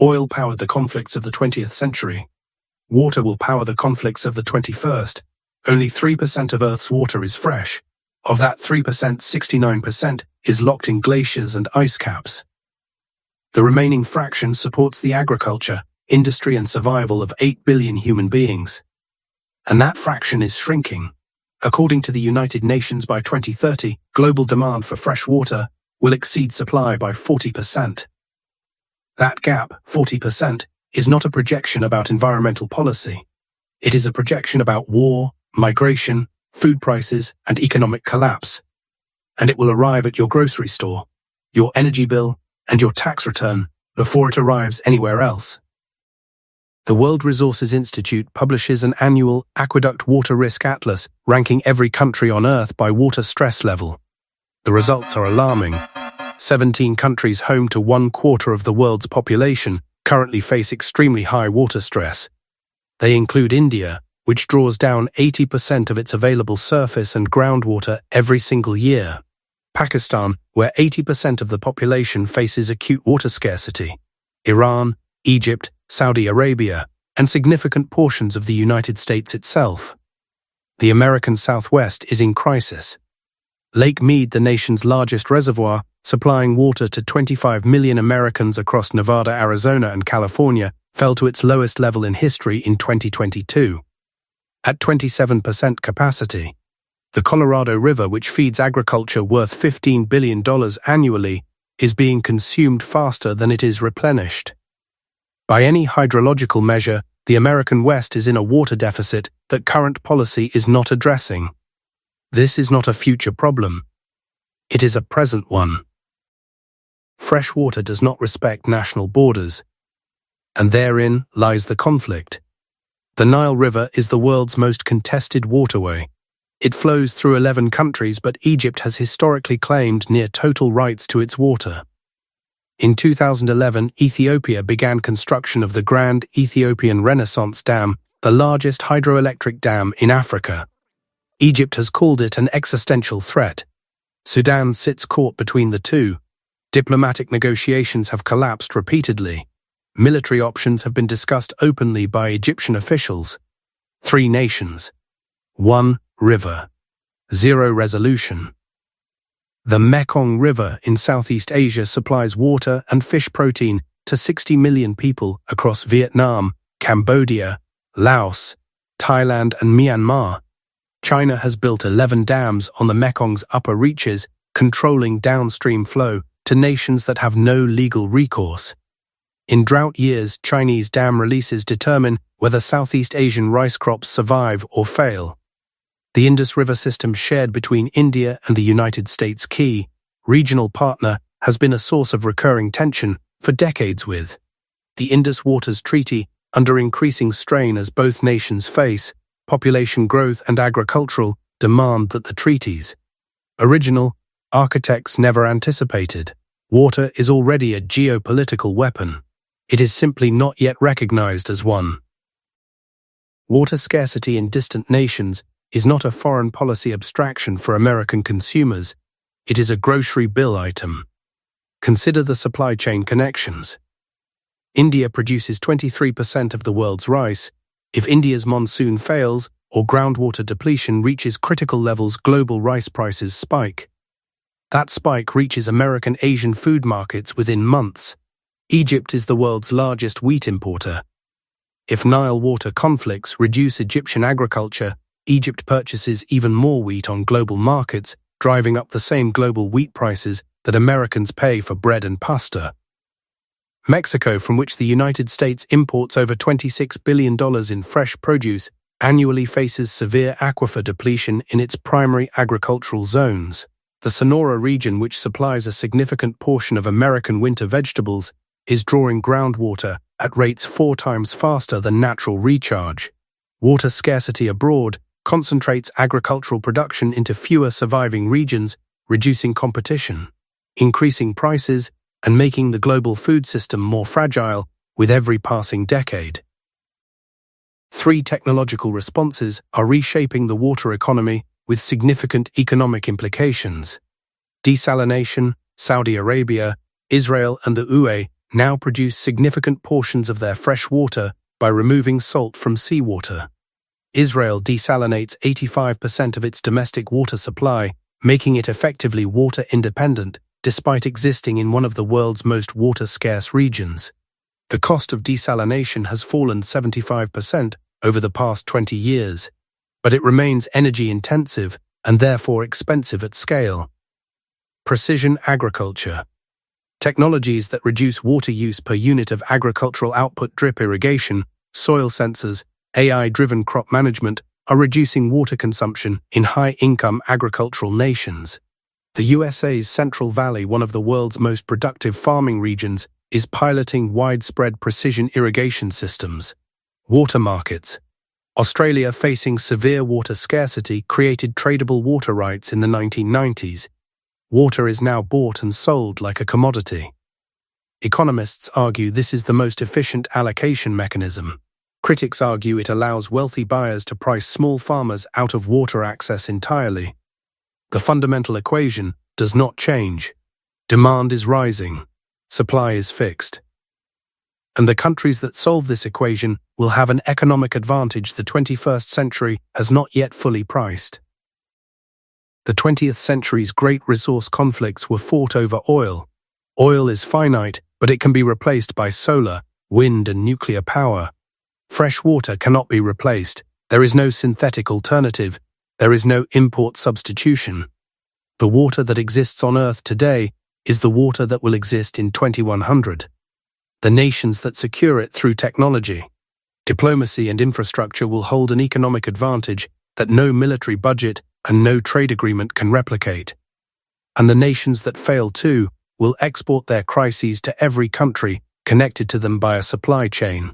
Oil powered the conflicts of the 20th century. Water will power the conflicts of the 21st. Only 3% of Earth's water is fresh. Of that 3%, 69% is locked in glaciers and ice caps. The remaining fraction supports the agriculture, industry and survival of 8 billion human beings. And that fraction is shrinking. According to the United Nations, by 2030, global demand for fresh water will exceed supply by 40%. That gap, 40%, is not a projection about environmental policy. It is a projection about war, migration, food prices, and economic collapse. And it will arrive at your grocery store, your energy bill, and your tax return before it arrives anywhere else. The World Resources Institute publishes an annual Aqueduct Water Risk Atlas ranking every country on Earth by water stress level. The results are alarming. 17 countries home to 1/4 of the world's population currently face extremely high water stress. They include India, which draws down 80% of its available surface and groundwater every single year. Pakistan, where 80% of the population faces acute water scarcity. Iran, Egypt, Saudi Arabia, and significant portions of the United States itself. The American Southwest is in crisis. Lake Mead, the nation's largest reservoir, supplying water to 25 million Americans across Nevada, Arizona, and California, fell to its lowest level in history in 2022. At 27% capacity, the Colorado River, which feeds agriculture worth $15 billion annually, is being consumed faster than it is replenished. By any hydrological measure, the American West is in a water deficit that current policy is not addressing. This is not a future problem. It is a present one. Fresh water does not respect national borders, and therein lies the conflict. The Nile River is the world's most contested waterway. It flows through 11 countries, but Egypt has historically claimed near total rights to its water. In 2011, Ethiopia began construction of the Grand Ethiopian Renaissance Dam, the largest hydroelectric dam in Africa. Egypt has called it an existential threat. Sudan sits caught between the two. Diplomatic negotiations have collapsed repeatedly. Military options have been discussed openly by Egyptian officials. 3 nations. 1 river. 0 resolution. The Mekong River in Southeast Asia supplies water and fish protein to 60 million people across Vietnam, Cambodia, Laos, Thailand, and Myanmar. China has built 11 dams on the Mekong's upper reaches, controlling downstream flow to nations that have no legal recourse. In drought years, Chinese dam releases determine whether Southeast Asian rice crops survive or fail. The Indus River system, shared between India and the United States, key regional partner, has been a source of recurring tension for decades, with the Indus Waters Treaty under increasing strain as both nations face population growth and agricultural demand that the treaty's original architects never anticipated. Water is already a geopolitical weapon. It is simply not yet recognized as one. Water scarcity in distant nations is not a foreign policy abstraction for American consumers. It is a grocery bill item. Consider the supply chain connections. India produces 23% of the world's rice. If India's monsoon fails or groundwater depletion reaches critical levels, global rice prices spike. That spike reaches American Asian food markets within months. Egypt is the world's largest wheat importer. If Nile water conflicts reduce Egyptian agriculture, Egypt purchases even more wheat on global markets, driving up the same global wheat prices that Americans pay for bread and pasta. Mexico, from which the United States imports over $26 billion in fresh produce, annually faces severe aquifer depletion in its primary agricultural zones. The Sonora region, which supplies a significant portion of American winter vegetables, is drawing groundwater at rates 4 times faster than natural recharge. Water scarcity abroad concentrates agricultural production into fewer surviving regions, reducing competition, increasing prices, and making the global food system more fragile with every passing decade. 3 technological responses are reshaping the water economy with significant economic implications. Desalination, Saudi Arabia, Israel, and the UAE now produce significant portions of their fresh water by removing salt from seawater. Israel desalinates 85% of its domestic water supply, making it effectively water independent, despite existing in one of the world's most water-scarce regions. The cost of desalination has fallen 75% over the past 20 years, but it remains energy-intensive and therefore expensive at scale. Precision agriculture. Technologies that reduce water use per unit of agricultural output, drip irrigation, soil sensors, AI-driven crop management, are reducing water consumption in high-income agricultural nations. The USA's Central Valley, one of the world's most productive farming regions, is piloting widespread precision irrigation systems. Water markets. Australia, facing severe water scarcity, created tradable water rights in the 1990s. Water is now bought and sold like a commodity. Economists argue this is the most efficient allocation mechanism. Critics argue it allows wealthy buyers to price small farmers out of water access entirely. The fundamental equation does not change. Demand is rising. Supply is fixed. And the countries that solve this equation will have an economic advantage the 21st century has not yet fully priced. The 20th century's great resource conflicts were fought over oil. Oil is finite, but it can be replaced by solar, wind, and nuclear power. Fresh water cannot be replaced. There is no synthetic alternative. There is no import substitution. The water that exists on Earth today is the water that will exist in 2100. The nations that secure it through technology, diplomacy, and infrastructure will hold an economic advantage that no military budget and no trade agreement can replicate. And the nations that fail too will export their crises to every country connected to them by a supply chain.